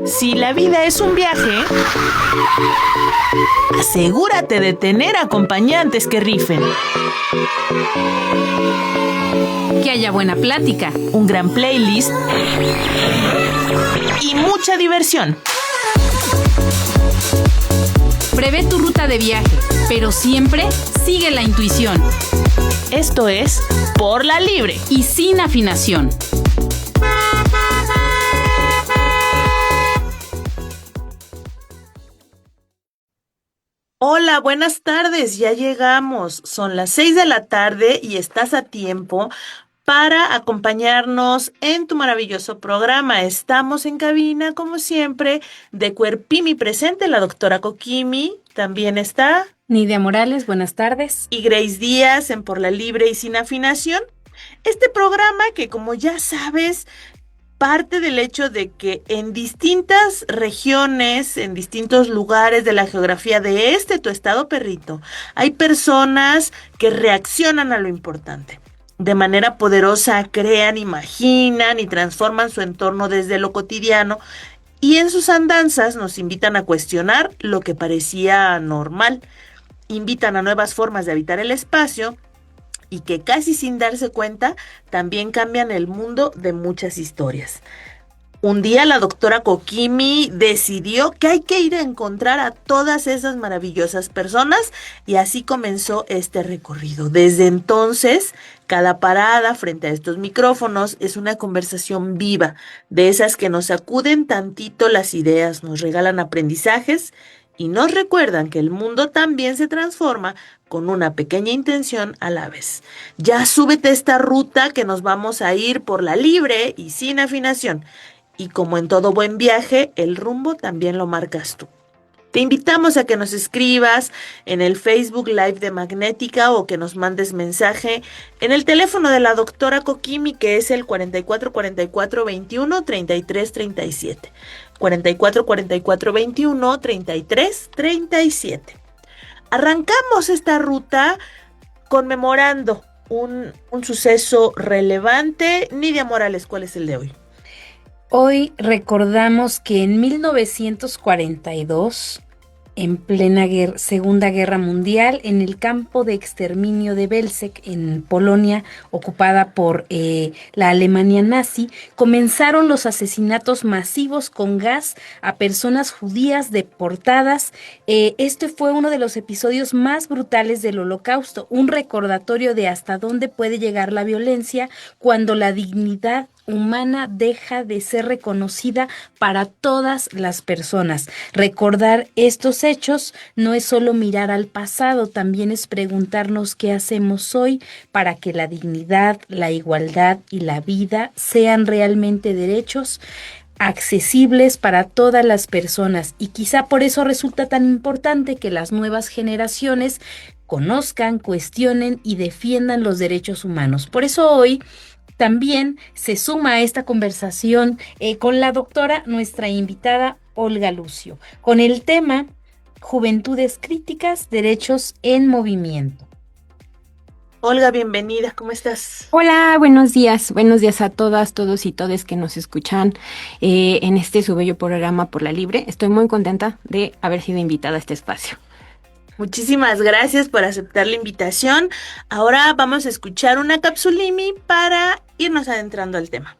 Si la vida es un viaje, asegúrate de tener acompañantes que rifen. Que haya buena plática, un gran playlist y mucha diversión. Prevé tu ruta de viaje, pero siempre sigue la intuición. Esto es Por la Libre y sin afinación. Hola, buenas tardes, ya llegamos. Son las 6 de la tarde y estás a tiempo para acompañarnos en tu maravilloso programa. Estamos en cabina, como siempre, de Cuerpimi presente, la doctora Kokimi. También está Nidia Morales, buenas tardes. Y Grace Díaz en Por la Libre y sin afinación. Este programa que, como ya sabes, parte del hecho de que en distintas regiones, en distintos lugares de la geografía de tu estado, perrito, hay personas que reaccionan a lo importante. De manera poderosa crean, imaginan y transforman su entorno desde lo cotidiano y en sus andanzas nos invitan a cuestionar lo que parecía normal. Invitan a nuevas formas de habitar el espacio y que casi sin darse cuenta también cambian el mundo de muchas historias. Un día la doctora Kokimi decidió que hay que ir a encontrar a todas esas maravillosas personas y así comenzó este recorrido. Desde entonces, cada parada frente a estos micrófonos es una conversación viva, de esas que nos sacuden tantito las ideas, nos regalan aprendizajes y nos recuerdan que el mundo también se transforma con una pequeña intención a la vez. Ya súbete a esta ruta que nos vamos a ir por la libre y sin afinación. Y como en todo buen viaje, el rumbo también lo marcas tú. Te invitamos a que nos escribas en el Facebook Live de Magnética o que nos mandes mensaje en el teléfono de la doctora Kokimi, que es el 44 44 21 33 37. 44 44 21 33 37. Arrancamos esta ruta conmemorando un suceso relevante. Nidia Morales, ¿cuál es el de hoy? Hoy recordamos que en 1942, en plena Segunda Guerra Mundial, en el campo de exterminio de Belzec, en Polonia, ocupada por la Alemania nazi, comenzaron los asesinatos masivos con gas a personas judías deportadas. Este fue uno de los episodios más brutales del Holocausto, un recordatorio de hasta dónde puede llegar la violencia cuando la dignidad humana deja de ser reconocida para todas las personas. Recordar estos hechos no es solo mirar al pasado, también es preguntarnos qué hacemos hoy para que la dignidad, la igualdad y la vida sean realmente derechos accesibles para todas las personas. Y quizá por eso resulta tan importante que las nuevas generaciones conozcan, cuestionen y defiendan los derechos humanos. Por eso hoy también se suma a esta conversación con la doctora, nuestra invitada Olga Lucio, con el tema Juventudes Críticas, Derechos en Movimiento. Olga, bienvenida, ¿cómo estás? Hola, buenos días a todas, todos y todes que nos escuchan en su bello programa Por la Libre. Estoy muy contenta de haber sido invitada a este espacio. Muchísimas gracias por aceptar la invitación. Ahora vamos a escuchar una capsulimi para irnos adentrando al tema.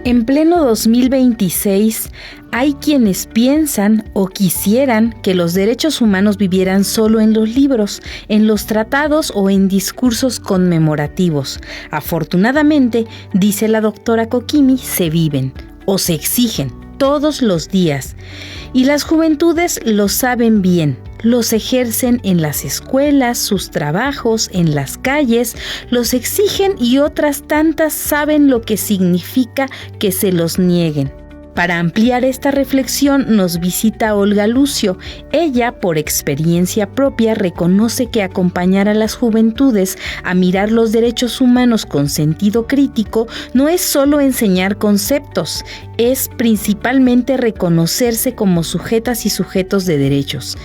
En pleno 2026, hay quienes piensan o quisieran que los derechos humanos vivieran solo en los libros, en los tratados o en discursos conmemorativos. Afortunadamente, dice la doctora Kokimi, se viven o se exigen todos los días. Y las juventudes lo saben bien, los ejercen en las escuelas, sus trabajos, en las calles, los exigen y otras tantas saben lo que significa que se los nieguen. Para ampliar esta reflexión nos visita Olga Lucio. Ella, por experiencia propia, reconoce que acompañar a las juventudes a mirar los derechos humanos con sentido crítico no es solo enseñar conceptos, es principalmente reconocerse como sujetas y sujetos de derechos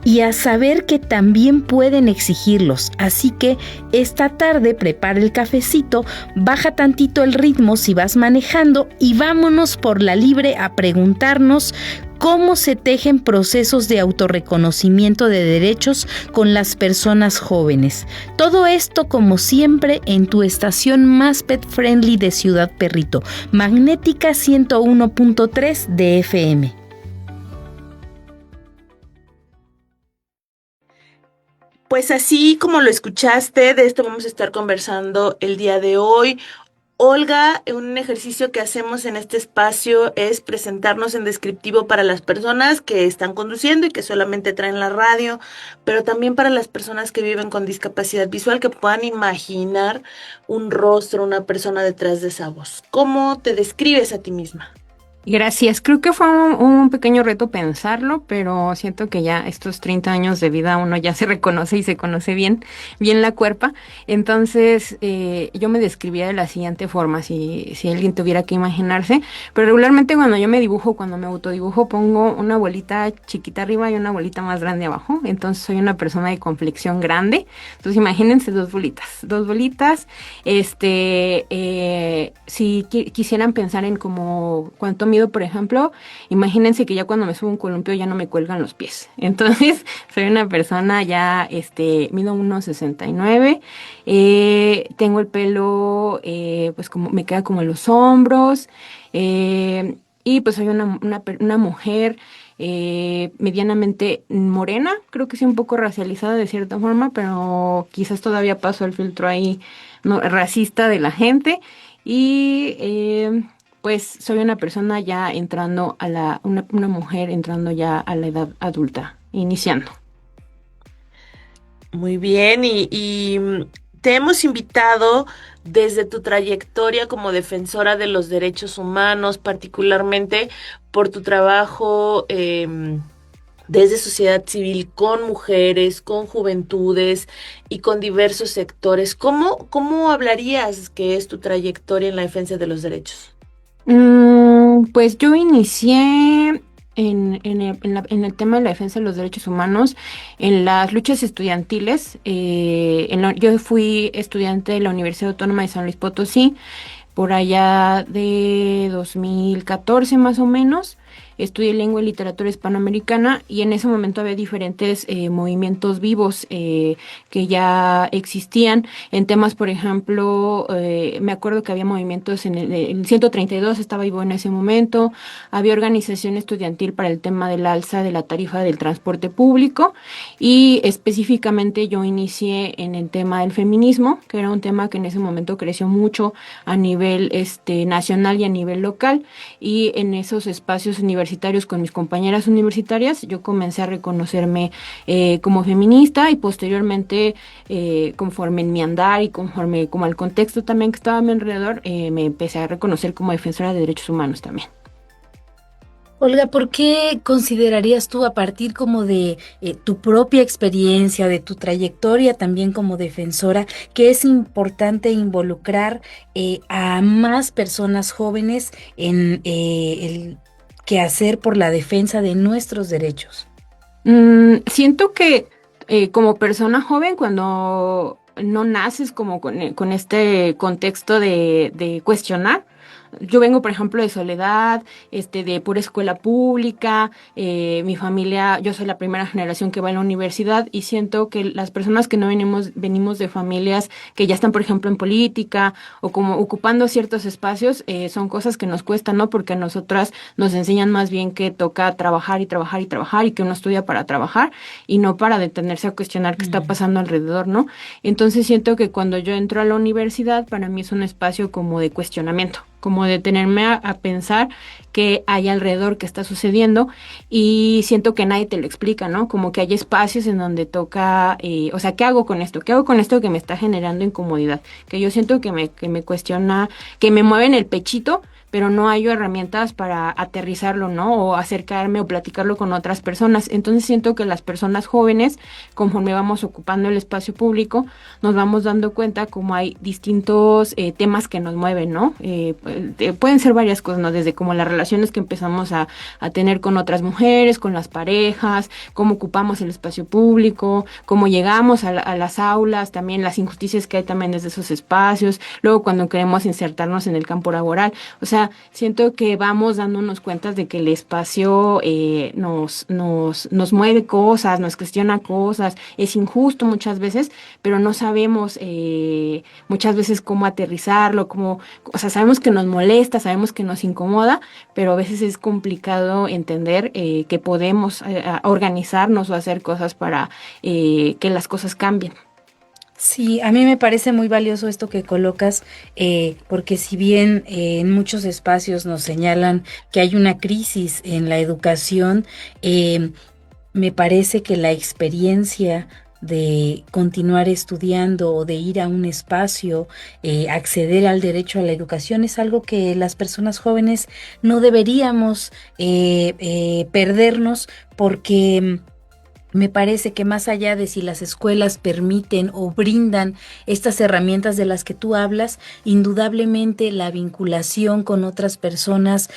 y a saber que también pueden exigirlos. Así que esta tarde prepara el cafecito, baja tantito el ritmo si vas manejando y vámonos por la libre a preguntarnos cómo se tejen procesos de autorreconocimiento de derechos con las personas jóvenes. Todo esto, como siempre, en tu estación más pet friendly de Ciudad Perrito, Magnética 101.3 de FM. Pues así como lo escuchaste, de esto vamos a estar conversando el día de hoy. Olga, un ejercicio que hacemos en este espacio es presentarnos en descriptivo para las personas que están conduciendo y que solamente traen la radio, pero también para las personas que viven con discapacidad visual, que puedan imaginar un rostro, una persona detrás de esa voz. ¿Cómo te describes a ti misma? Gracias, creo que fue un pequeño reto pensarlo, pero siento que ya estos 30 años de vida uno ya se reconoce y se conoce bien la cuerpa. Entonces yo me describía de la siguiente forma, si alguien tuviera que imaginarse, pero regularmente cuando yo me dibujo, cuando me autodibujo, pongo una bolita chiquita arriba y una bolita más grande abajo. Entonces soy una persona de complexión grande. Entonces imagínense dos bolitas. Si quisieran pensar en como cuánto mido, por ejemplo, imagínense que ya cuando me subo un columpio ya no me cuelgan los pies. Entonces, soy una persona ya, mido 1,69, tengo el pelo, pues como me queda como en los hombros, y pues soy una mujer medianamente morena, creo que sí un poco racializada de cierta forma, pero quizás todavía paso el filtro ahí racista de la gente, y pues soy una persona ya entrando una mujer entrando ya a la edad adulta, iniciando. Muy bien, y te hemos invitado desde tu trayectoria como defensora de los derechos humanos, particularmente por tu trabajo desde sociedad civil con mujeres, con juventudes y con diversos sectores. ¿Cómo hablarías que es tu trayectoria en la defensa de los derechos? Pues yo inicié en el tema de la defensa de los derechos humanos, en las luchas estudiantiles. Yo fui estudiante de la Universidad Autónoma de San Luis Potosí, por allá de 2014 más o menos. Estudié lengua y literatura hispanoamericana y en ese momento había diferentes movimientos vivos que ya existían en temas, por ejemplo, me acuerdo que había movimientos en el 132, estaba vivo en ese momento, había organización estudiantil para el tema del alza de la tarifa del transporte público y específicamente yo inicié en el tema del feminismo, que era un tema que en ese momento creció mucho a nivel nacional y a nivel local, y en esos espacios universitarios con mis compañeras universitarias, yo comencé a reconocerme como feminista y posteriormente, conforme en mi andar y conforme como al contexto también que estaba a mi alrededor, me empecé a reconocer como defensora de derechos humanos también. Olga, ¿por qué considerarías tú, a partir como de tu propia experiencia, de tu trayectoria también como defensora, que es importante involucrar a más personas jóvenes en el quehacer por la defensa de nuestros derechos? Siento que como persona joven, cuando no naces como con este contexto de cuestionar. Yo vengo, por ejemplo, de Soledad, de pura escuela pública, mi familia, yo soy la primera generación que va a la universidad y siento que las personas que no venimos de familias que ya están, por ejemplo, en política o como ocupando ciertos espacios, son cosas que nos cuestan, ¿no? Porque a nosotras nos enseñan más bien que toca trabajar y trabajar y trabajar y que uno estudia para trabajar y no para detenerse a cuestionar qué está pasando alrededor, ¿no? Entonces siento que cuando yo entro a la universidad, para mí es un espacio como de cuestionamiento, como detenerme a pensar qué hay alrededor, qué está sucediendo, y siento que nadie te lo explica, ¿no? Como que hay espacios en donde toca, o sea, ¿qué hago con esto? ¿Qué hago con esto que me está generando incomodidad? Que yo siento que me cuestiona, que me mueve en el pechito, pero no hay herramientas para aterrizarlo, ¿no? O acercarme o platicarlo con otras personas. Entonces siento que las personas jóvenes, conforme vamos ocupando el espacio público, nos vamos dando cuenta como hay distintos temas que nos mueven, ¿no? Pueden ser varias cosas, ¿no? Desde como las relaciones que empezamos a tener con otras mujeres, con las parejas, cómo ocupamos el espacio público, cómo llegamos a las aulas, también las injusticias que hay también desde esos espacios, luego cuando queremos insertarnos en el campo laboral. O sea, siento que vamos dándonos cuenta de que el espacio nos mueve cosas, nos cuestiona cosas, es injusto muchas veces, pero no sabemos muchas veces cómo aterrizarlo, o sea, sabemos que nos molesta, sabemos que nos incomoda, pero a veces es complicado entender que podemos organizarnos o hacer cosas para que las cosas cambien. Sí, a mí me parece muy valioso esto que colocas, porque si bien en muchos espacios nos señalan que hay una crisis en la educación, me parece que la experiencia de continuar estudiando o de ir a un espacio, acceder al derecho a la educación es algo que las personas jóvenes no deberíamos perdernos, porque me parece que más allá de si las escuelas permiten o brindan estas herramientas de las que tú hablas, indudablemente la vinculación con otras personas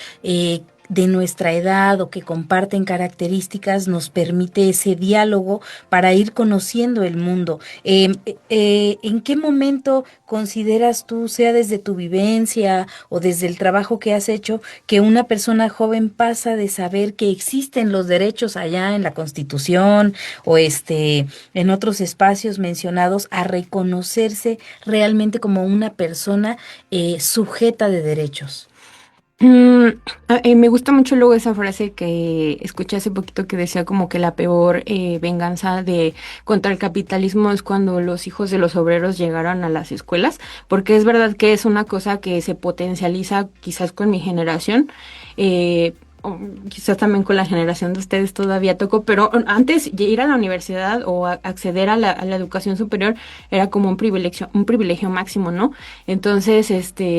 de nuestra edad o que comparten características nos permite ese diálogo para ir conociendo el mundo. ¿En qué momento consideras tú, sea desde tu vivencia o desde el trabajo que has hecho, que una persona joven pasa de saber que existen los derechos allá en la Constitución o en otros espacios mencionados a reconocerse realmente como una persona sujeta de derechos? Me gusta mucho luego esa frase que escuché hace poquito que decía como que la peor venganza contra el capitalismo es cuando los hijos de los obreros llegaron a las escuelas, porque es verdad que es una cosa que se potencializa quizás con mi generación, o quizás también con la generación de ustedes todavía tocó, pero antes ir a la universidad o acceder a la educación superior era como un privilegio máximo, ¿no? Entonces,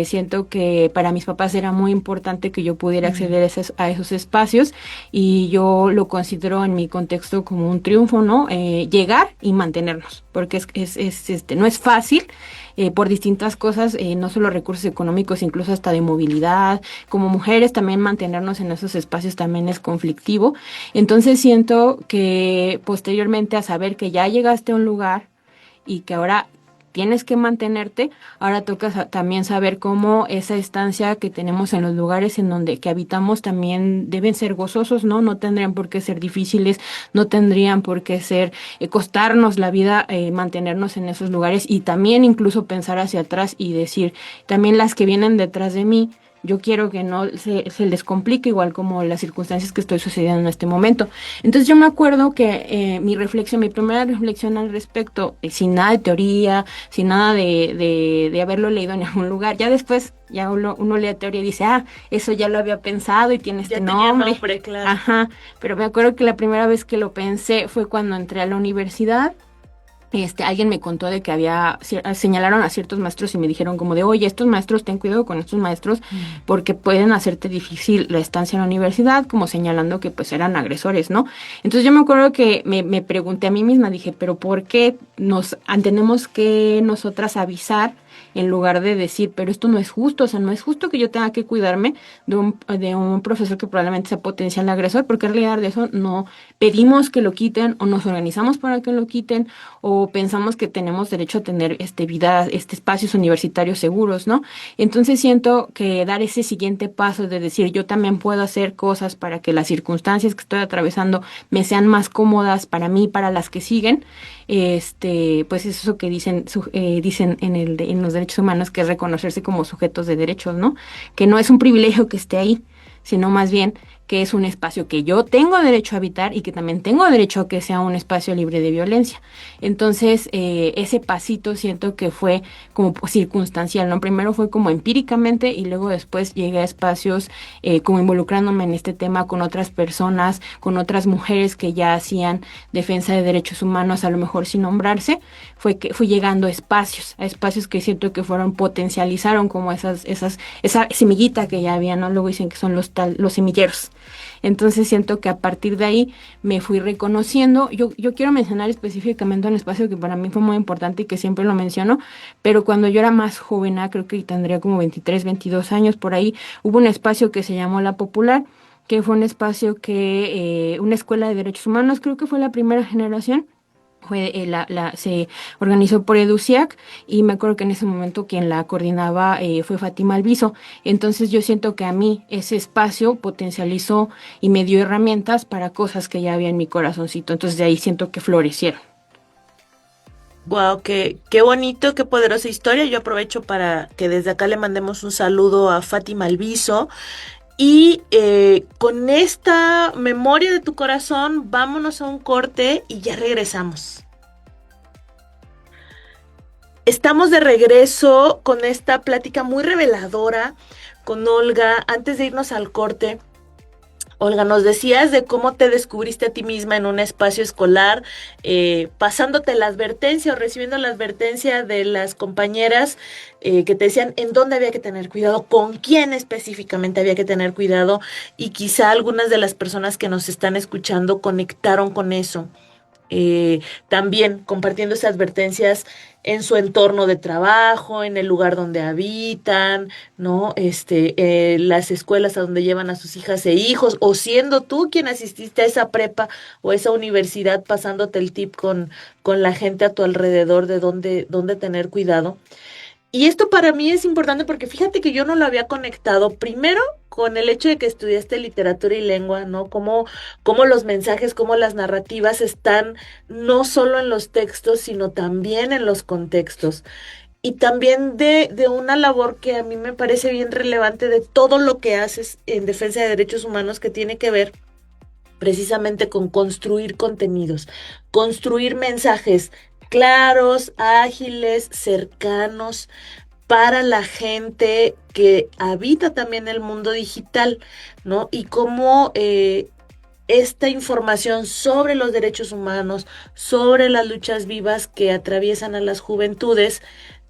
siento que para mis papás era muy importante que yo pudiera acceder a esos espacios, y yo lo considero en mi contexto como un triunfo, ¿no? Llegar y mantenernos, porque no es fácil. Por distintas cosas, no solo recursos económicos, incluso hasta de movilidad. Como mujeres también mantenernos en esos espacios también es conflictivo. Entonces siento que posteriormente a saber que ya llegaste a un lugar y que ahora tienes que mantenerte, ahora toca también saber cómo esa estancia que tenemos en los lugares en donde que habitamos también deben ser gozosos, ¿no? No tendrían por qué ser difíciles, no tendrían por qué ser costarnos la vida, mantenernos en esos lugares, y también incluso pensar hacia atrás y decir, también las que vienen detrás de mí, yo quiero que no se les complique igual como las circunstancias que estoy sucediendo en este momento. Entonces yo me acuerdo que mi primera reflexión al respecto, sin nada de teoría, sin nada de haberlo leído en algún lugar, ya después ya uno lee teoría y dice, eso ya lo había pensado y tiene este nombre. Claro. Ajá, pero me acuerdo que la primera vez que lo pensé fue cuando entré a la universidad. Alguien me contó de que señalaron a ciertos maestros y me dijeron como de, oye, estos maestros, ten cuidado con estos maestros porque pueden hacerte difícil la estancia en la universidad, como señalando que pues eran agresores, ¿no? Entonces yo me acuerdo que me pregunté a mí misma, dije, pero ¿por qué tenemos que nosotras avisar en lugar de decir, pero esto no es justo? O sea, no es justo que yo tenga que cuidarme de un profesor que probablemente sea potencial agresor, porque en realidad de eso no pedimos que lo quiten, o nos organizamos para que lo quiten, o pensamos que tenemos derecho a tener espacios universitarios seguros, ¿no? Entonces siento que dar ese siguiente paso de decir, yo también puedo hacer cosas para que las circunstancias que estoy atravesando me sean más cómodas para mí, para las que siguen, pues es eso que dicen en los derechos humanos, que es reconocerse como sujetos de derechos, ¿no? Que no es un privilegio que esté ahí, sino más bien que es un espacio que yo tengo derecho a habitar y que también tengo derecho a que sea un espacio libre de violencia. Entonces, ese pasito siento que fue como circunstancial, ¿no? Primero fue como empíricamente y luego después llegué a espacios como involucrándome en este tema con otras personas, con otras mujeres que ya hacían defensa de derechos humanos, a lo mejor sin nombrarse, fue que fui llegando a espacios que siento que fueron, potencializaron como esa semillita que ya había, ¿no? Luego dicen que son los semilleros. Entonces siento que a partir de ahí me fui reconociendo. Yo quiero mencionar específicamente un espacio que para mí fue muy importante y que siempre lo menciono, pero cuando yo era más joven, creo que tendría como 23, 22 años por ahí, hubo un espacio que se llamó La Popular, que fue un espacio una escuela de derechos humanos, creo que fue la primera generación. Se organizó por EDUCIAC y me acuerdo que en ese momento quien la coordinaba fue Fátima Alviso. Entonces yo siento que a mí ese espacio potencializó y me dio herramientas para cosas que ya había en mi corazoncito. Entonces de ahí siento que florecieron. Wow, qué bonito, qué poderosa historia. Yo aprovecho para que desde acá le mandemos un saludo a Fátima Alviso. Y con esta memoria de tu corazón, vámonos a un corte y ya regresamos. Estamos de regreso con esta plática muy reveladora con Olga. Antes de irnos al corte, Olga, nos decías de cómo te descubriste a ti misma en un espacio escolar, pasándote la advertencia o recibiendo la advertencia de las compañeras que te decían en dónde había que tener cuidado, con quién específicamente había que tener cuidado, y quizá algunas de las personas que nos están escuchando conectaron con eso. También compartiendo esas advertencias en su entorno de trabajo, en el lugar donde habitan, ¿no? Las escuelas a donde llevan a sus hijas e hijos, o siendo tú quien asististe a esa prepa o esa universidad, pasándote el tip con la gente a tu alrededor de dónde tener cuidado. Y esto para mí es importante porque fíjate que yo no lo había conectado primero con el hecho de que estudiaste literatura y lengua, ¿no? Cómo los mensajes, cómo las narrativas están no solo en los textos, sino también en los contextos. Y también de una labor que a mí me parece bien relevante de todo lo que haces en defensa de derechos humanos, que tiene que ver precisamente con construir contenidos, construir mensajes claros, ágiles, cercanos para la gente que habita también el mundo digital, ¿no? Y cómo esta información sobre los derechos humanos, sobre las luchas vivas que atraviesan a las juventudes,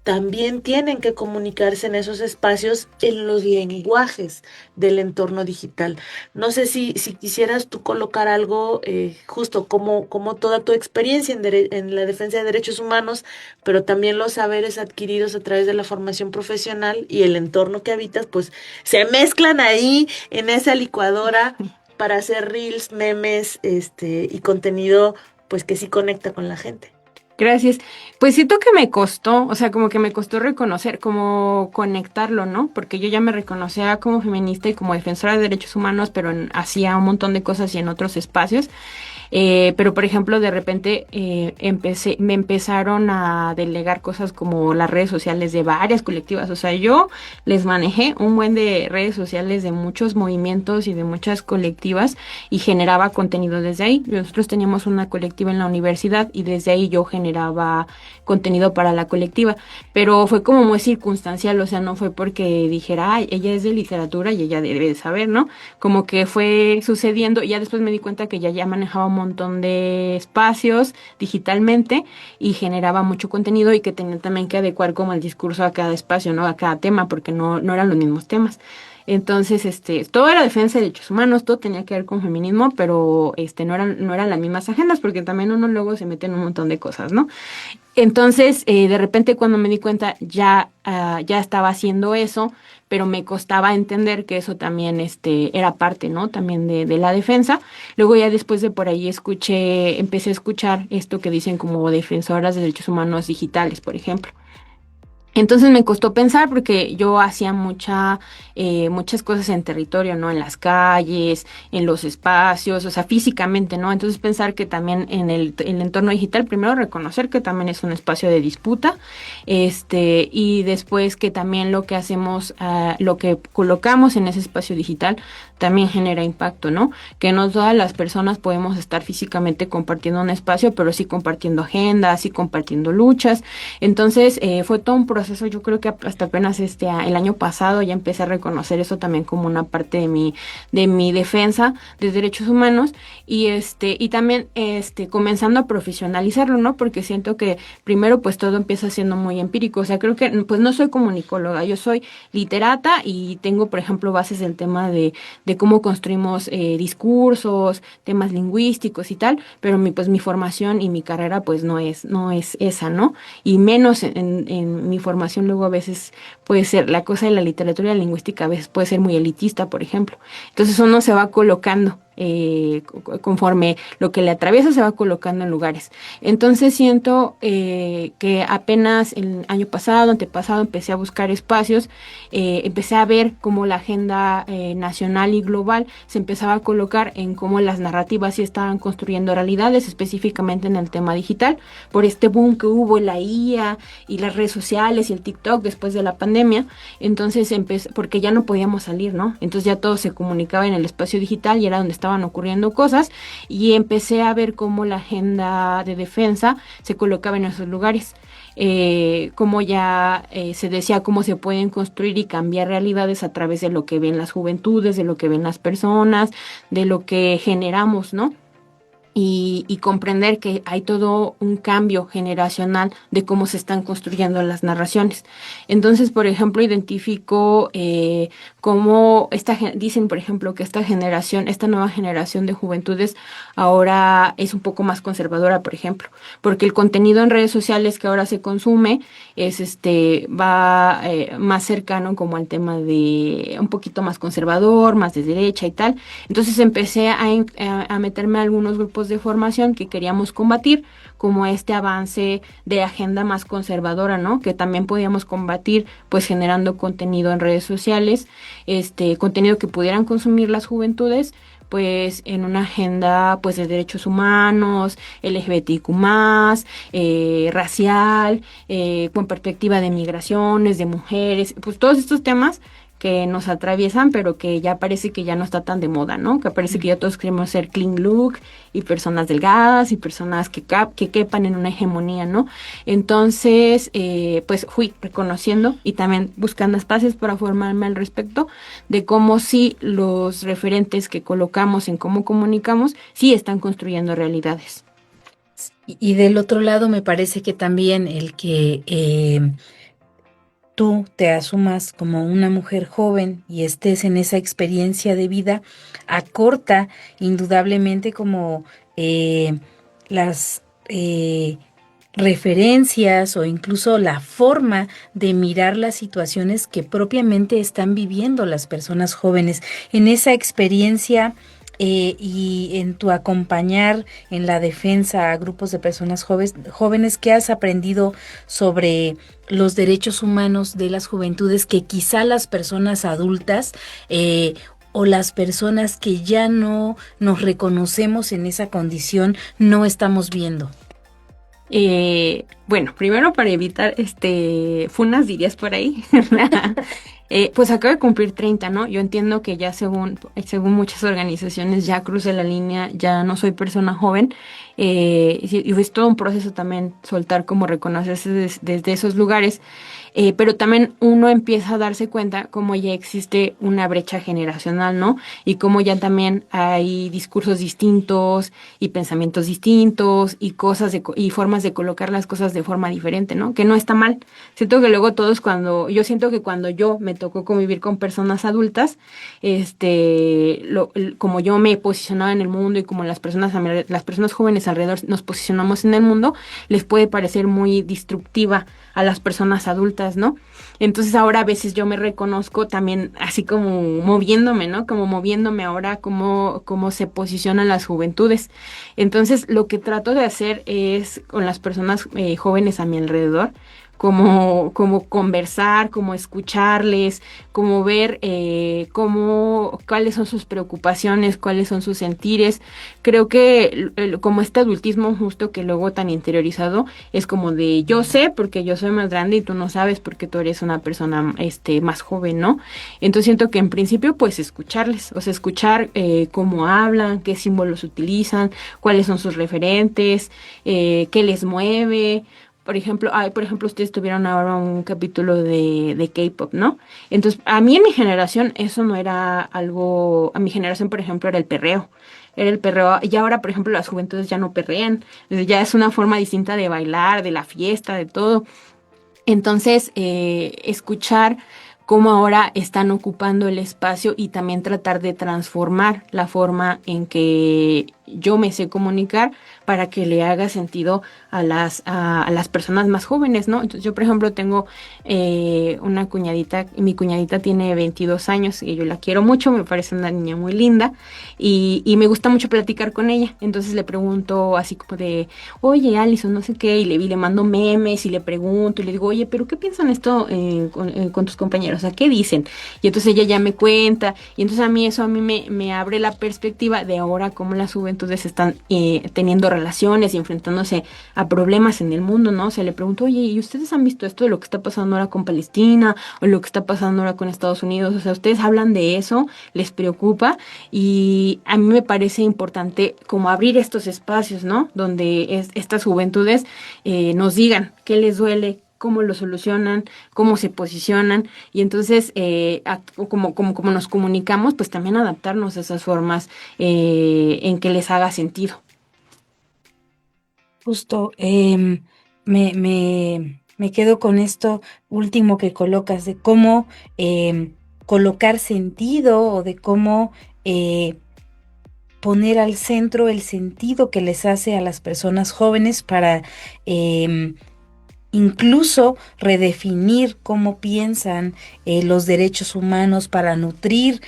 también tienen que comunicarse en esos espacios en los lenguajes del entorno digital. No sé si quisieras tú colocar algo justo como toda tu experiencia en la defensa de derechos humanos, pero también los saberes adquiridos a través de la formación profesional y el entorno que habitas, pues se mezclan ahí en esa licuadora para hacer reels, memes, y contenido pues que sí conecta con la gente. Gracias. Pues siento que me costó, o sea, como que me costó reconocer, como conectarlo, ¿no? Porque yo ya me reconocía como feminista y como defensora de derechos humanos, pero hacía un montón de cosas y en otros espacios. Pero por ejemplo, de repente me empezaron a delegar cosas como las redes sociales de varias colectivas. O sea, yo les manejé un buen de redes sociales de muchos movimientos y de muchas colectivas y generaba contenido desde ahí. Nosotros teníamos una colectiva en la universidad y desde ahí yo generaba contenido para la colectiva. Pero fue como muy circunstancial, o sea, no fue porque dijera, ay, ella es de literatura y ella debe de saber, ¿no? Como que fue sucediendo y ya después me di cuenta que ya manejaba un montón de espacios digitalmente y generaba mucho contenido y que tenía también que adecuar como el discurso a cada espacio, ¿no? A cada tema, porque no eran los mismos temas. Entonces, todo era defensa de derechos humanos, todo tenía que ver con feminismo, pero no eran las mismas agendas, porque también uno luego se mete en un montón de cosas, ¿no? Entonces, de repente cuando me di cuenta, ya estaba haciendo eso, pero me costaba entender que eso también era parte, ¿no? También de la defensa. Luego ya después de por ahí empecé a escuchar esto que dicen como defensoras de derechos humanos digitales, por ejemplo. Entonces me costó pensar porque yo hacía muchas cosas en territorio, ¿no? En las calles, en los espacios, o sea, físicamente, ¿no? Entonces pensar que también en el entorno digital, primero reconocer que también es un espacio de disputa, y después que también lo que hacemos, lo que colocamos en ese espacio digital también genera impacto, ¿no? Que no todas las personas podemos estar físicamente compartiendo un espacio, pero sí compartiendo agendas, sí compartiendo luchas. Entonces, fue todo un proceso. Yo creo que hasta apenas el año pasado ya empecé a reconocer eso también como una parte de mi defensa de derechos humanos y también comenzando a profesionalizarlo, ¿no? Porque siento que primero pues todo empieza siendo muy empírico. O sea, creo que pues no soy comunicóloga, yo soy literata y tengo, por ejemplo, bases del tema de cómo construimos discursos, temas lingüísticos y tal, pero mi formación y mi carrera pues no es esa, ¿no? Y menos en mi formación luego a veces puede ser, la cosa de la literatura y la lingüística a veces puede ser muy elitista, por ejemplo. Entonces uno se va colocando. Conforme lo que le atraviesa se va colocando en lugares. Entonces siento que apenas el año pasado, antepasado, empecé a buscar espacios, empecé a ver cómo la agenda nacional y global se empezaba a colocar en cómo las narrativas sí estaban construyendo realidades, específicamente en el tema digital, por este boom que hubo en la IA y las redes sociales y el TikTok después de la pandemia. Entonces empecé, porque ya no podíamos salir, ¿no? Entonces ya todo se comunicaba en el espacio digital y era donde estaban ocurriendo cosas y empecé a ver cómo la agenda de defensa se colocaba en esos lugares. Cómo ya se decía cómo se pueden construir y cambiar realidades a través de lo que ven las juventudes, de lo que ven las personas, de lo que generamos, ¿no? Y comprender que hay todo un cambio generacional de cómo se están construyendo las narraciones. Entonces, por ejemplo, identifico cómo dicen, por ejemplo, que esta nueva generación de juventudes ahora es un poco más conservadora, por ejemplo, porque el contenido en redes sociales que ahora se consume va más cercano como al tema de un poquito más conservador, más de derecha y tal. Entonces empecé a meterme a algunos grupos de formación que queríamos combatir, como este avance de agenda más conservadora, ¿no? Que también podíamos combatir, pues generando contenido en redes sociales, contenido que pudieran consumir las juventudes, pues en una agenda pues de derechos humanos, LGBTQ+, racial, con perspectiva de migraciones, de mujeres, pues todos estos temas que nos atraviesan, pero que ya parece que ya no está tan de moda, ¿no? Que parece que ya todos queremos ser clean look y personas delgadas y personas que quepan en una hegemonía, ¿no? Entonces, pues fui reconociendo y también buscando espacios para formarme al respecto de cómo sí los referentes que colocamos en cómo comunicamos sí están construyendo realidades. Y del otro lado me parece que también el que tú te asumas como una mujer joven y estés en esa experiencia de vida, acorta indudablemente como las referencias o incluso la forma de mirar las situaciones que propiamente están viviendo las personas jóvenes. En esa experiencia y en tu acompañar en la defensa a grupos de personas jóvenes, ¿qué has aprendido sobre los derechos humanos de las juventudes que quizá las personas adultas o las personas que ya no nos reconocemos en esa condición no estamos viendo? Bueno, primero para evitar funas dirías por ahí. Pues acabo de cumplir 30, ¿no? Yo entiendo que ya según muchas organizaciones ya crucé la línea, ya no soy persona joven, y es todo un proceso también soltar como reconocerse desde esos lugares, pero también uno empieza a darse cuenta cómo ya existe una brecha generacional, ¿no? Y cómo ya también hay discursos distintos y pensamientos distintos y y formas de colocar las cosas de forma diferente, ¿no? Que no está mal. Siento que luego yo siento que cuando yo me tocó convivir con personas adultas, como yo me posicionaba en el mundo y como las personas jóvenes alrededor nos posicionamos en el mundo, les puede parecer muy destructiva a las personas adultas, ¿no? Entonces ahora a veces yo me reconozco también así como moviéndome, ¿no? Como moviéndome ahora cómo se posicionan las juventudes. Entonces lo que trato de hacer es con las personas jóvenes a mi alrededor, como conversar, como escucharles, como ver cuáles son sus preocupaciones, cuáles son sus sentires. Creo que como este adultismo justo que luego tan interiorizado es como de yo sé porque yo soy más grande y tú no sabes porque tú eres una persona más joven, ¿no? Entonces siento que en principio pues escucharles, o sea, escuchar cómo hablan, qué símbolos utilizan, cuáles son sus referentes, qué les mueve. Por ejemplo, ustedes tuvieron ahora un capítulo de K-pop, ¿no? Entonces, a mí en mi generación eso no era algo, a mi generación, por ejemplo, era el perreo, y ahora, por ejemplo, las juventudes ya no perrean, ya es una forma distinta de bailar, de la fiesta, de todo. Entonces, escuchar cómo ahora están ocupando el espacio y también tratar de transformar la forma en que yo me sé comunicar para que le haga sentido a las personas más jóvenes, ¿no? Entonces yo, por ejemplo, tengo una cuñadita, mi cuñadita tiene 22 años y yo la quiero mucho, me parece una niña muy linda y me gusta mucho platicar con ella. Entonces le pregunto así como de, oye, Alison, no sé qué, y le mando memes y le pregunto y le digo, oye, pero ¿qué piensan esto con tus compañeros? O sea, ¿qué dicen? Y entonces ella ya me cuenta y entonces a mí me abre la perspectiva de ahora cómo las juventudes están teniendo relaciones y enfrentándose a problemas en el mundo, ¿no? Se le preguntó, oye, ¿y ustedes han visto esto de lo que está pasando ahora con Palestina o lo que está pasando ahora con Estados Unidos? O sea, ¿ustedes hablan de eso? ¿Les preocupa? Y a mí me parece importante como abrir estos espacios, ¿no? Donde estas juventudes nos digan qué les duele, cómo lo solucionan, cómo se posicionan y entonces como nos comunicamos, pues también adaptarnos a esas formas en que les haga sentido. Justo, me quedo con esto último que colocas, de cómo colocar sentido o de cómo poner al centro el sentido que les hace a las personas jóvenes para em, incluso redefinir cómo piensan los derechos humanos para nutrir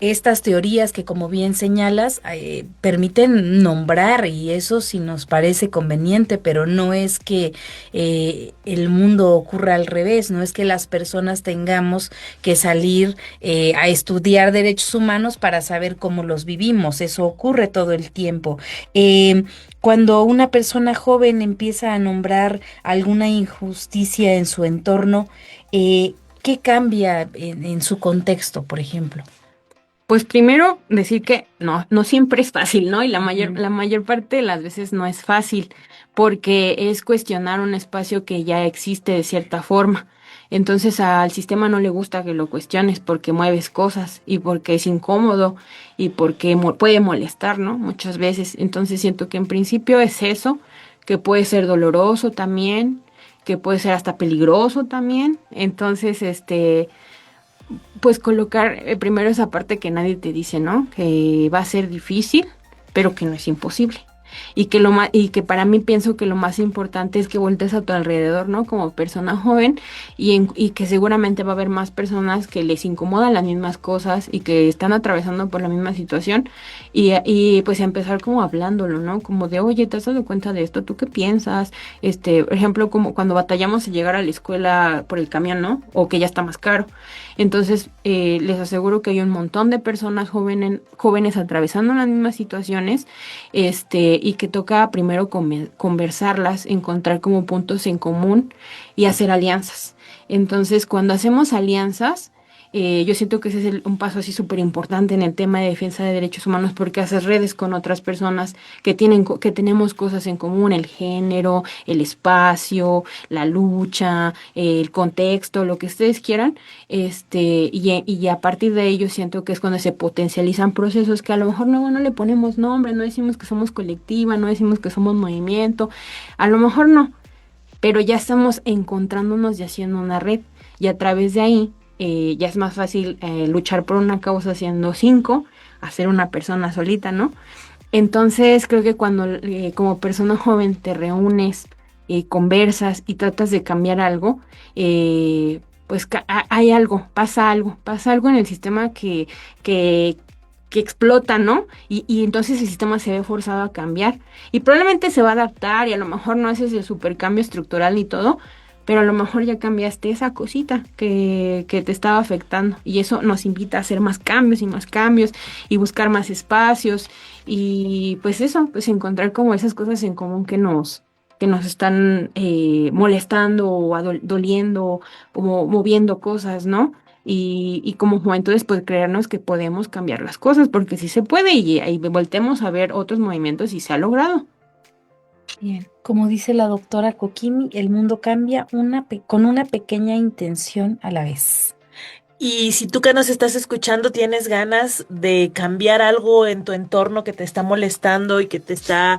estas teorías que, como bien señalas, permiten nombrar, y eso sí nos parece conveniente, pero no es que el mundo ocurra al revés, no es que las personas tengamos que salir a estudiar derechos humanos para saber cómo los vivimos, eso ocurre todo el tiempo. Cuando una persona joven empieza a nombrar alguna injusticia en su entorno, ¿qué cambia en su contexto, por ejemplo? Pues primero decir que no siempre es fácil, ¿no? Y Ujú. la mayor parte de las veces no es fácil, porque es cuestionar un espacio que ya existe de cierta forma. Entonces al sistema no le gusta que lo cuestiones porque mueves cosas y porque es incómodo y porque puede molestar, ¿no? Muchas veces. Entonces siento que en principio es eso, que puede ser doloroso también, que puede ser hasta peligroso también. Entonces, pues colocar primero esa parte que nadie te dice, ¿no? Que va a ser difícil, pero que no es imposible. Y que para mí pienso que lo más importante es que voltees a tu alrededor, ¿no? Como persona joven y que seguramente va a haber más personas que les incomodan las mismas cosas y que están atravesando por la misma situación y pues empezar como hablándolo, ¿no? Como de, oye, ¿te has dado cuenta de esto? ¿Tú qué piensas? Por ejemplo, como cuando batallamos en llegar a la escuela por el camión, ¿no? O que ya está más caro. Entonces, les aseguro que hay un montón de personas jóvenes atravesando las mismas situaciones, y que toca primero conversarlas, encontrar como puntos en común y hacer alianzas. Entonces, cuando hacemos alianzas, yo siento que ese es un paso así súper importante en el tema de defensa de derechos humanos porque haces redes con otras personas que tenemos cosas en común, el género, el espacio, la lucha, el contexto, lo que ustedes quieran, y a partir de ello siento que es cuando se potencializan procesos que a lo mejor luego no le ponemos nombre, no decimos que somos colectiva, no decimos que somos movimiento, a lo mejor no, pero ya estamos encontrándonos y haciendo una red y a través de ahí ya es más fácil luchar por una causa siendo cinco, hacer una persona solita, ¿no? Entonces creo que cuando como persona joven te reúnes, conversas y tratas de cambiar algo, pues hay pasa algo en el sistema que, que explota, ¿no? Y entonces el sistema se ve forzado a cambiar y probablemente se va a adaptar y a lo mejor no haces el supercambio estructural ni todo, pero a lo mejor ya cambiaste esa cosita que te estaba afectando y eso nos invita a hacer más cambios y buscar más espacios y pues eso, pues encontrar como esas cosas en común que nos están molestando o doliendo, como moviendo cosas, ¿no? Y como juventudes, pues creernos que podemos cambiar las cosas, porque sí se puede, y voltemos a ver otros movimientos y se ha logrado. Bien, como dice la doctora Kokimi, el mundo cambia con una pequeña intención a la vez. Y si tú que nos estás escuchando tienes ganas de cambiar algo en tu entorno que te está molestando y que te está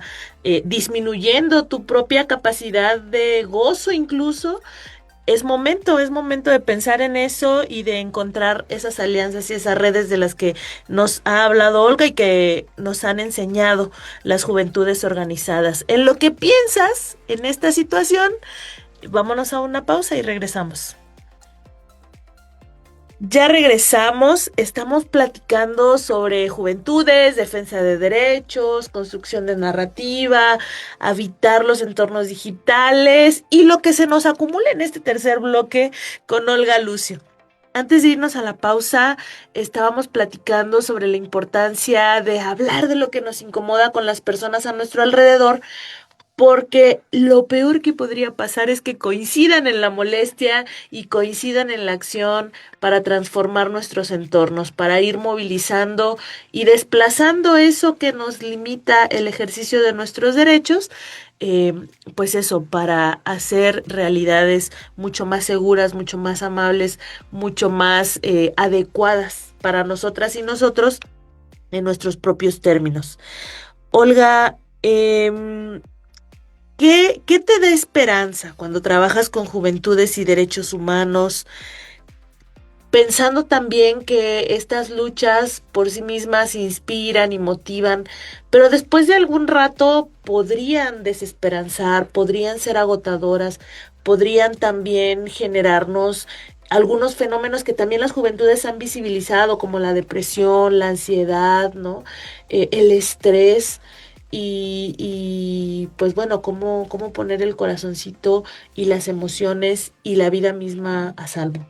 disminuyendo tu propia capacidad de gozo incluso, es momento de pensar en eso y de encontrar esas alianzas y esas redes de las que nos ha hablado Olga y que nos han enseñado las juventudes organizadas. En lo que piensas en esta situación, vámonos a una pausa y regresamos. Ya regresamos, estamos platicando sobre juventudes, defensa de derechos, construcción de narrativa, habitar los entornos digitales y lo que se nos acumula en este tercer bloque con Olga Lucio. Antes de irnos a la pausa, estábamos platicando sobre la importancia de hablar de lo que nos incomoda con las personas a nuestro alrededor, porque lo peor que podría pasar es que coincidan en la molestia y coincidan en la acción para transformar nuestros entornos, para ir movilizando y desplazando eso que nos limita el ejercicio de nuestros derechos, eh, pues eso, para hacer realidades mucho más seguras, mucho más amables, mucho más adecuadas para nosotras y nosotros en nuestros propios términos. Olga, ¿qué te da esperanza cuando trabajas con juventudes y derechos humanos? Pensando también que estas luchas por sí mismas inspiran y motivan, pero después de algún rato podrían desesperanzar, podrían ser agotadoras, podrían también generarnos algunos fenómenos que también las juventudes han visibilizado, como la depresión, la ansiedad, ¿no? El estrés. Pues bueno, cómo poner el corazoncito y las emociones y la vida misma a salvo.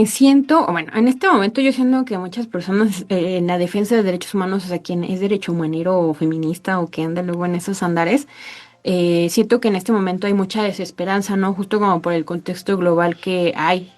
Siento, o bueno, en este momento yo siento que muchas personas en la defensa de derechos humanos, o sea, quien es derecho humanero o feminista o que anda luego en esos andares, siento que en este momento hay mucha desesperanza, ¿no? Justo como por el contexto global que hay,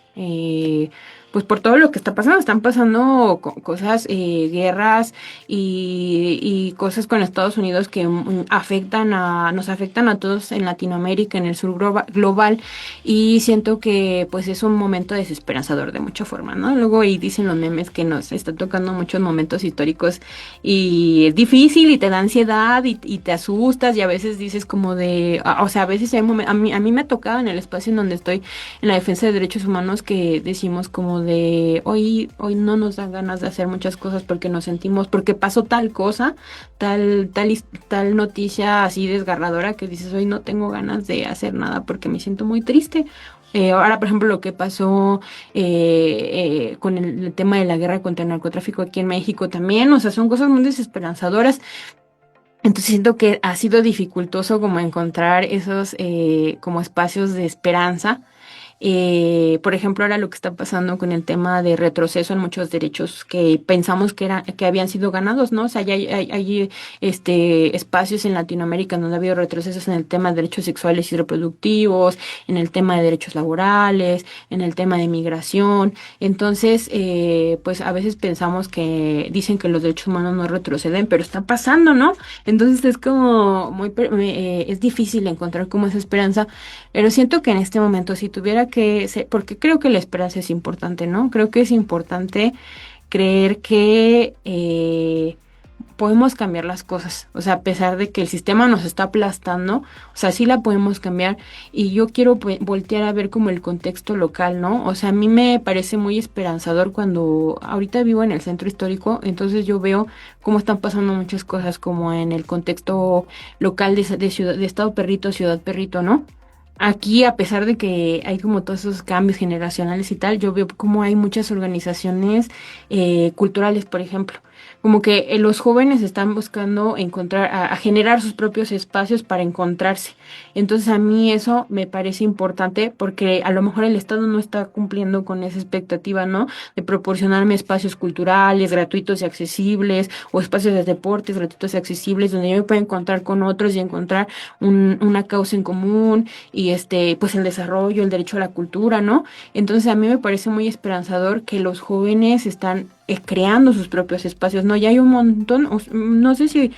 pues por todo lo que está pasando, están pasando cosas, guerras y cosas con Estados Unidos que nos afectan a todos en Latinoamérica, en el sur global, y siento que pues es un momento desesperanzador de mucha forma, ¿no? Luego y dicen los memes que nos está tocando muchos momentos históricos y es difícil y te da ansiedad y te asustas y a veces dices como de, o sea, a veces hay momentos, a mí me ha tocado en el espacio en donde estoy en la defensa de derechos humanos que decimos como de, hoy no nos dan ganas de hacer muchas cosas porque nos sentimos, porque pasó tal cosa, tal noticia así desgarradora que dices, hoy no tengo ganas de hacer nada porque me siento muy triste. Ahora, por ejemplo, lo que pasó con el tema de la guerra contra el narcotráfico aquí en México también, o sea, son cosas muy desesperanzadoras. Entonces siento que ha sido dificultoso como encontrar esos como espacios de esperanza. Por ejemplo, ahora lo que está pasando con el tema de retroceso en muchos derechos que pensamos que habían sido ganados, ¿no? O sea, ya hay, espacios en Latinoamérica donde ha habido retrocesos en el tema de derechos sexuales y reproductivos, en el tema de derechos laborales, en el tema de migración. Entonces, pues a veces pensamos que dicen que los derechos humanos no retroceden, pero está pasando, ¿no? Entonces es como es difícil encontrar como esa esperanza, pero siento que en este momento si tuviera porque creo que la esperanza es importante, ¿no? Creo que es importante creer que podemos cambiar las cosas, o sea, a pesar de que el sistema nos está aplastando, o sea, sí la podemos cambiar y yo quiero voltear a ver como el contexto local, ¿no? O sea, a mí me parece muy esperanzador cuando ahorita vivo en el centro histórico, entonces yo veo cómo están pasando muchas cosas como en el contexto local de ciudad, de Estado Perrito, Ciudad Perrito, ¿no? Aquí, a pesar de que hay como todos esos cambios generacionales y tal, yo veo como hay muchas organizaciones culturales, por ejemplo. Como que los jóvenes están buscando encontrar, a generar sus propios espacios para encontrarse. Entonces a mí eso me parece importante porque a lo mejor el Estado no está cumpliendo con esa expectativa, ¿no? De proporcionarme espacios culturales gratuitos y accesibles o espacios de deportes gratuitos y accesibles donde yo me pueda encontrar con otros y encontrar una causa en común y pues el desarrollo, el derecho a la cultura, ¿no? Entonces a mí me parece muy esperanzador que los jóvenes están creando sus propios espacios, ¿no? Ya hay un montón, no sé si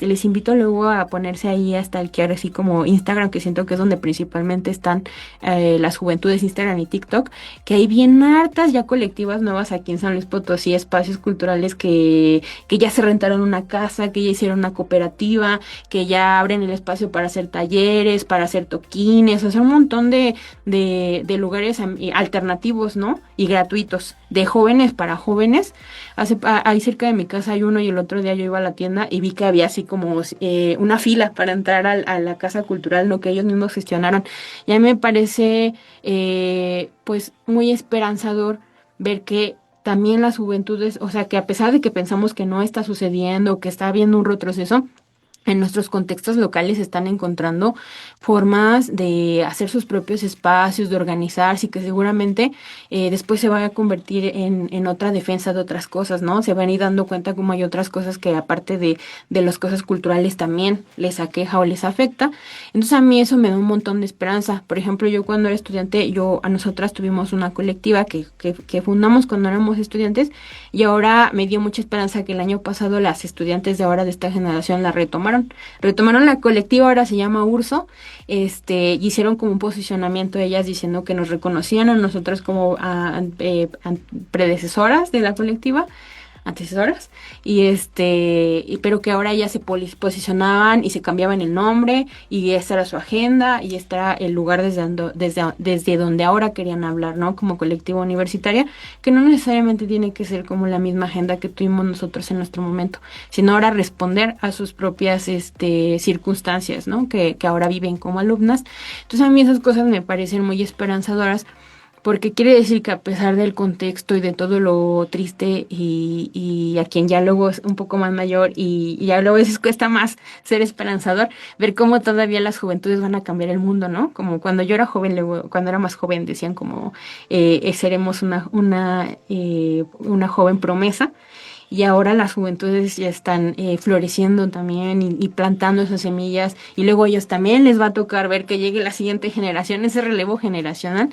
les invito luego a ponerse ahí a stalkear así como Instagram, que siento que es donde principalmente están las juventudes, Instagram y TikTok, que hay bien hartas ya colectivas nuevas aquí en San Luis Potosí, espacios culturales que ya se rentaron una casa, que ya hicieron una cooperativa, que ya abren el espacio para hacer talleres, para hacer toquines, o sea, un montón de lugares alternativos, ¿no? Y gratuitos, de jóvenes para jóvenes. Ahí cerca de mi casa hay uno y el otro día yo iba a la tienda y vi que había así como una fila para entrar a la casa cultural, ¿no? Que ellos mismos gestionaron. Y a mí me parece, pues, muy esperanzador ver que también las juventudes, o sea, que a pesar de que pensamos que no está sucediendo, que está habiendo un retroceso, en nuestros contextos locales están encontrando formas de hacer sus propios espacios, de organizarse y que seguramente después se van a convertir en otra defensa de otras cosas, ¿no? Se van a ir dando cuenta como hay otras cosas que aparte de las cosas culturales también les aqueja o les afecta. Entonces a mí eso me da un montón de esperanza. Por ejemplo, yo cuando era estudiante, a nosotras tuvimos una colectiva que fundamos cuando éramos estudiantes y ahora me dio mucha esperanza que el año pasado las estudiantes de ahora de esta generación la retomaron la colectiva, ahora se llama Urso, y hicieron como un posicionamiento ellas diciendo que nos reconocían a nosotros como predecesoras de la colectiva, antecesoras, pero que ahora ya se posicionaban y se cambiaban el nombre, y esta era su agenda, y este era el lugar desde donde ahora querían hablar, ¿no? Como colectiva universitaria, que no necesariamente tiene que ser como la misma agenda que tuvimos nosotros en nuestro momento, sino ahora responder a sus propias, circunstancias, ¿no? Que ahora viven como alumnas. Entonces a mí esas cosas me parecen muy esperanzadoras porque quiere decir que a pesar del contexto y de todo lo triste y a quien ya luego es un poco más mayor y ya luego a veces cuesta más ser esperanzador, ver cómo todavía las juventudes van a cambiar el mundo, ¿no? Como cuando yo era joven, luego, cuando era más joven decían como seremos una joven promesa. Y ahora las juventudes ya están floreciendo también y plantando esas semillas y luego a ellos también les va a tocar ver que llegue la siguiente generación, ese relevo generacional.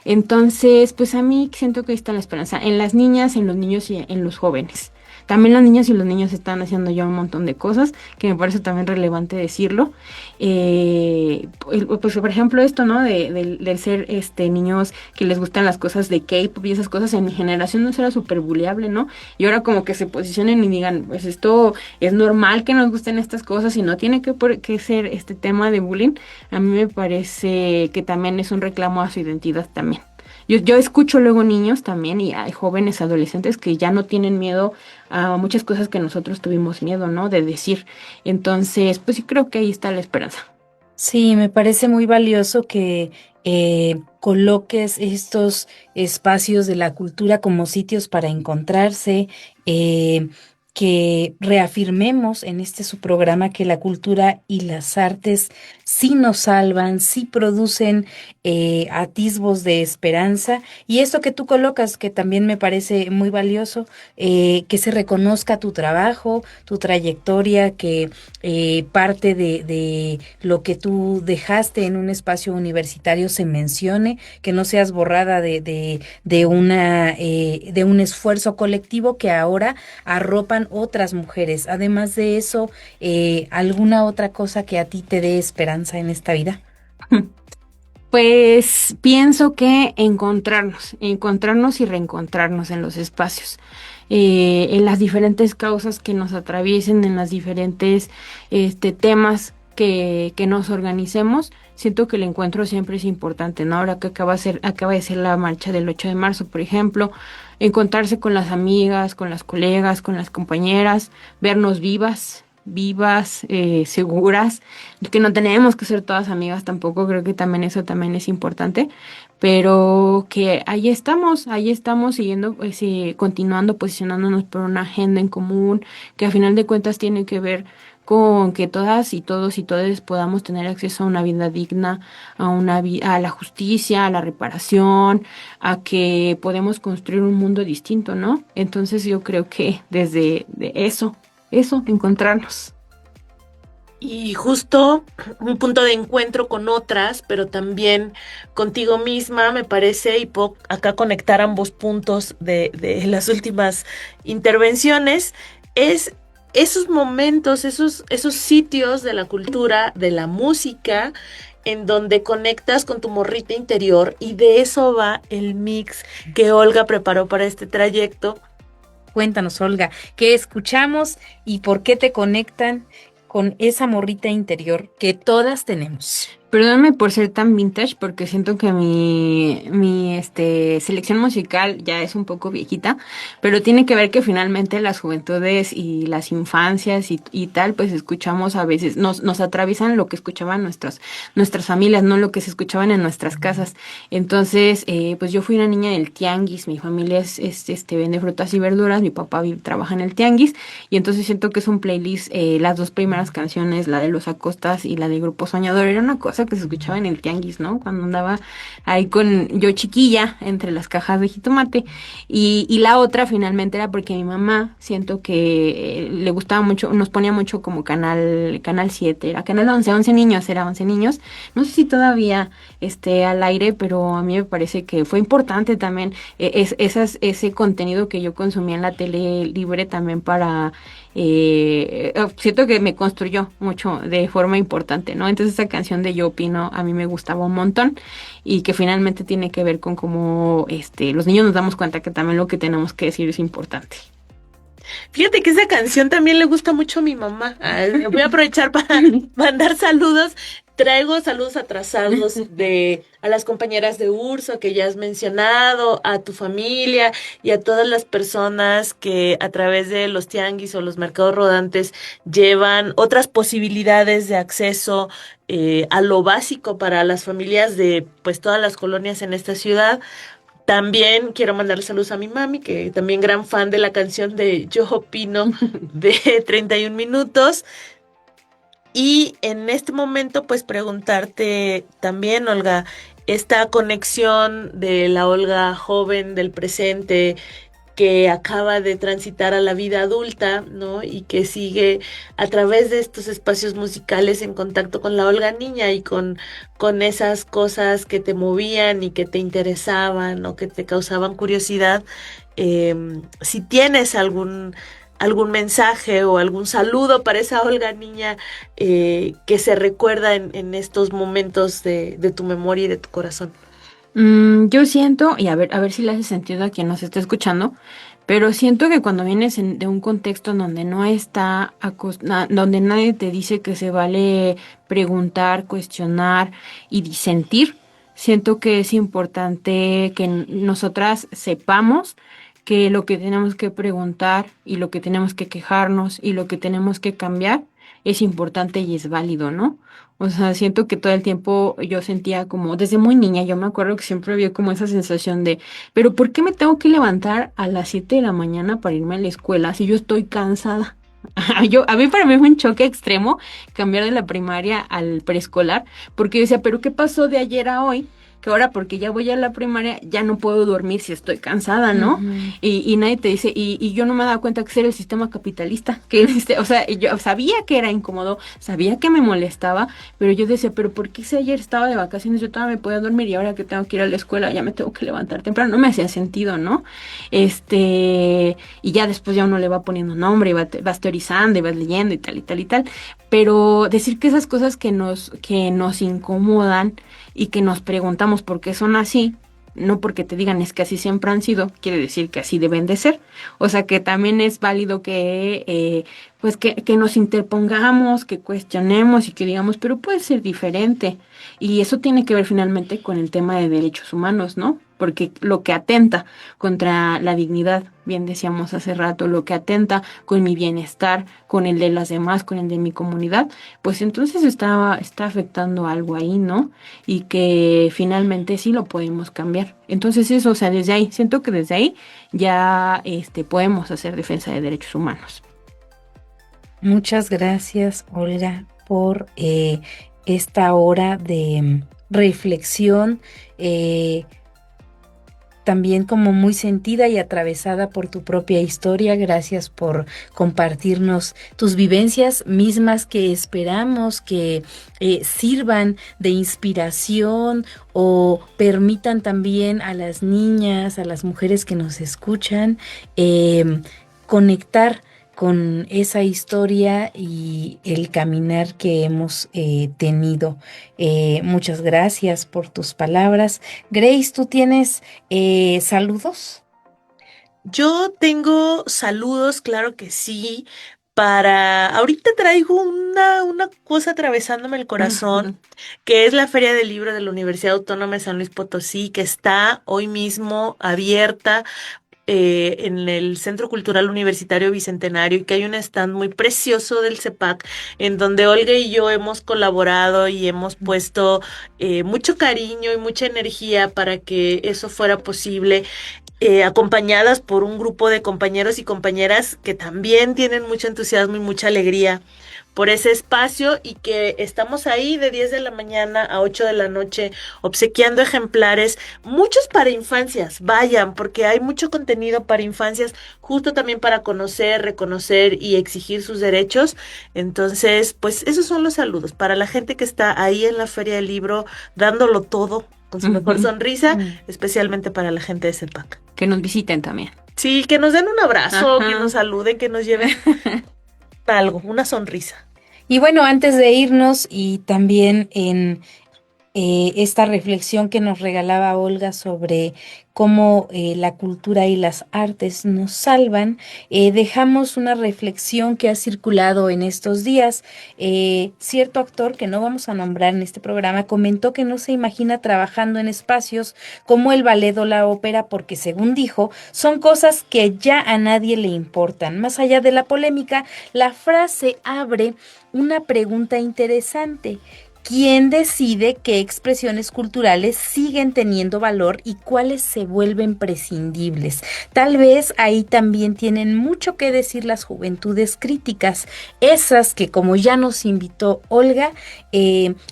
Entonces, pues a mí siento que ahí está la esperanza, en las niñas, en los niños y en los jóvenes. También las niñas y los niños están haciendo ya un montón de cosas, que me parece también relevante decirlo. Pues por ejemplo esto, ¿no? Del ser niños que les gustan las cosas de K-pop y esas cosas, en mi generación no era súper buleable, ¿no? Y ahora como que se posicionen y digan, pues esto es normal que nos gusten estas cosas y no tiene que ser este tema de bullying. A mí me parece que también es un reclamo a su identidad también. Yo escucho luego niños también y hay jóvenes adolescentes que ya no tienen miedo a muchas cosas que nosotros tuvimos miedo, ¿no? De decir. Entonces, pues sí creo que ahí está la esperanza. Sí, me parece muy valioso que coloques estos espacios de la cultura como sitios para encontrarse, que reafirmemos en este su programa que la cultura y las artes sí nos salvan, sí producen atisbos de esperanza. Y esto que tú colocas, que también me parece muy valioso, que se reconozca tu trabajo, tu trayectoria, que parte de lo que tú dejaste en un espacio universitario se mencione, que no seas borrada de un esfuerzo colectivo que ahora arropan otras mujeres. Además de eso, ¿alguna otra cosa que a ti te dé esperanza en esta vida? Pues pienso que encontrarnos y reencontrarnos en los espacios, en las diferentes causas que nos atraviesen, en las diferentes temas que nos organicemos. Siento que el encuentro siempre es importante, ¿no? Ahora que acaba de ser la marcha del 8 de marzo, por ejemplo, encontrarse con las amigas, con las colegas, con las compañeras, vernos vivas, vivas, seguras, que no tenemos que ser todas amigas tampoco, creo que también eso también es importante, pero que ahí estamos siguiendo, pues, continuando posicionándonos por una agenda en común, que a final de cuentas tiene que ver con que todas y todos y todes podamos tener acceso a una vida digna, a la justicia, a la reparación, a que podemos construir un mundo distinto, ¿no? Entonces yo creo que desde de eso, encontrarnos. Y justo un punto de encuentro con otras, pero también contigo misma, me parece, y puedo acá conectar ambos puntos de las últimas intervenciones, es esos momentos, esos sitios de la cultura, de la música, en donde conectas con tu morrita interior, y de eso va el mix que Olga preparó para este trayecto. Cuéntanos, Olga, ¿qué escuchamos y por qué te conectan con esa morrita interior que todas tenemos? Perdóname por ser tan vintage, porque siento que mi selección musical ya es un poco viejita, pero tiene que ver que finalmente las juventudes y las infancias y tal, pues escuchamos a veces, nos atraviesan lo que escuchaban nuestras familias, no lo que se escuchaban en nuestras casas. Entonces, pues yo fui una niña del tianguis, mi familia vende frutas y verduras, mi papá trabaja en el tianguis, y entonces siento que es un playlist, las dos primeras canciones, la de Los Acostas y la de Grupo Soñador, era una cosa que se escuchaba en el tianguis, ¿no? Cuando andaba ahí con yo chiquilla entre las cajas de jitomate. Y la otra finalmente era porque mi mamá siento que le gustaba mucho, nos ponía mucho como canal 7, era canal 11 niños, era 11 niños. No sé si todavía esté al aire, pero a mí me parece que fue importante también ese contenido que yo consumía en la tele libre también para siento que me construyó mucho de forma importante, ¿no? Entonces esa canción de Yo Opino a mí me gustaba un montón y que finalmente tiene que ver con cómo los niños nos damos cuenta que también lo que tenemos que decir es importante. Fíjate que esa canción también le gusta mucho a mi mamá. Voy a aprovechar para mandar saludos. Traigo saludos atrasados a las compañeras de Urso que ya has mencionado, a tu familia y a todas las personas que a través de los tianguis o los mercados rodantes llevan otras posibilidades de acceso a lo básico para las familias de pues todas las colonias en esta ciudad. También quiero mandarle saludos a mi mami, que también gran fan de la canción de Yo Opino de 31 minutos. Y en este momento, pues preguntarte también, Olga, esta conexión de la Olga joven del presente que acaba de transitar a la vida adulta, ¿no? Y que sigue a través de estos espacios musicales en contacto con la Olga niña y con esas cosas que te movían y que te interesaban o que te causaban curiosidad. Si tienes algún mensaje o algún saludo para esa Olga niña que se recuerda en estos momentos de tu memoria y de tu corazón. Yo siento, y a ver si le hace sentido a quien nos está escuchando, pero siento que cuando vienes de un contexto en donde no donde nadie te dice que se vale preguntar, cuestionar y disentir, siento que es importante que nosotras sepamos que lo que tenemos que preguntar y lo que tenemos que quejarnos y lo que tenemos que cambiar es importante y es válido, ¿no? O sea, siento que todo el tiempo yo sentía como, desde muy niña, yo me acuerdo que siempre había como esa sensación de, pero ¿por qué me tengo que levantar a las 7 de la mañana para irme a la escuela si yo estoy cansada? Para mí fue un choque extremo cambiar de la primaria al preescolar, porque yo decía, pero ¿qué pasó de ayer a hoy? Que ahora porque ya voy a la primaria ya no puedo dormir si estoy cansada, ¿no? Ujú. Y nadie te dice, y yo no me daba cuenta que ese era el sistema capitalista, que o sea, yo sabía que era incómodo, sabía que me molestaba, pero yo decía, pero ¿por qué si ayer estaba de vacaciones yo todavía me podía dormir y ahora que tengo que ir a la escuela ya me tengo que levantar temprano? No me hacía sentido, ¿no? Y ya después ya uno le va poniendo nombre y vas teorizando y vas leyendo y tal y tal y tal, pero decir que esas cosas que nos incomodan y que nos preguntamos por qué son así, no porque te digan es que así siempre han sido, quiere decir que así deben de ser. O sea que también es válido que pues que nos interpongamos, que cuestionemos y que digamos, pero puede ser diferente. Y eso tiene que ver finalmente con el tema de derechos humanos, ¿no? porque lo que atenta contra la dignidad, bien decíamos hace rato, lo que atenta con mi bienestar, con el de las demás, con el de mi comunidad, pues entonces está afectando algo ahí, ¿no? Y que finalmente sí lo podemos cambiar. Entonces eso, o sea, desde ahí, siento que desde ahí ya podemos hacer defensa de derechos humanos. Muchas gracias, Olga, por esta hora de reflexión, también como muy sentida y atravesada por tu propia historia. Gracias por compartirnos tus vivencias mismas que esperamos que sirvan de inspiración o permitan también a las niñas, a las mujeres que nos escuchan, conectar con esa historia y el caminar que hemos tenido. Muchas gracias por tus palabras. Grace, ¿tú tienes saludos? Yo tengo saludos, claro que sí. Ahorita traigo una cosa atravesándome el corazón, que es la Feria del Libro de la Universidad Autónoma de San Luis Potosí, que está hoy mismo abierta en el Centro Cultural Universitario Bicentenario, y que hay un stand muy precioso del CEPAC en donde Olga y yo hemos colaborado y hemos puesto mucho cariño y mucha energía para que eso fuera posible. Acompañadas por un grupo de compañeros y compañeras que también tienen mucho entusiasmo y mucha alegría por ese espacio, y que estamos ahí de 10 de la mañana a 8 de la noche obsequiando ejemplares, muchos para infancias. Vayan, porque hay mucho contenido para infancias, justo también para conocer, reconocer y exigir sus derechos. Entonces, pues esos son los saludos para la gente que está ahí en la Feria del Libro dándolo todo con su mejor sonrisa, especialmente para la gente de CEPAC. Que nos visiten también. Sí, que nos den un abrazo, Ajá. que nos saluden, que nos lleven algo, una sonrisa. Y bueno, antes de irnos, y también en esta reflexión que nos regalaba Olga sobre cómo la cultura y las artes nos salvan, dejamos una reflexión que ha circulado en estos días. Cierto actor, que no vamos a nombrar en este programa, comentó que no se imagina trabajando en espacios como el ballet o la ópera porque, según dijo, son cosas que ya a nadie le importan. Más allá de la polémica, la frase abre una pregunta interesante. ¿Quién decide qué expresiones culturales siguen teniendo valor y cuáles se vuelven prescindibles? Tal vez ahí también tienen mucho que decir las juventudes críticas, esas que, como ya nos invitó Olga,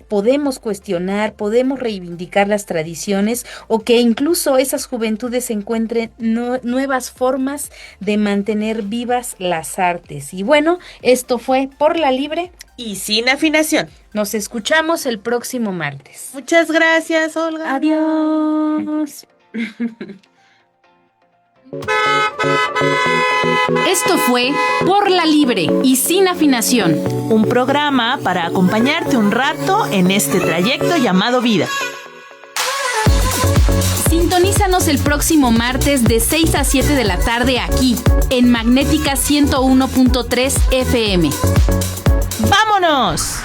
podemos cuestionar, podemos reivindicar las tradiciones, o que incluso esas juventudes encuentren nuevas formas de mantener vivas las artes. Y bueno, esto fue Por la Libre Y sin afinación. Nos escuchamos el próximo martes. Muchas gracias, Olga. Adiós. Esto fue Por la Libre y sin afinación. Un programa para acompañarte un rato en este trayecto llamado vida. Sintonízanos el próximo martes de 6 a 7 de la tarde aquí, en Magnética 101.3 FM. ¡Vámonos!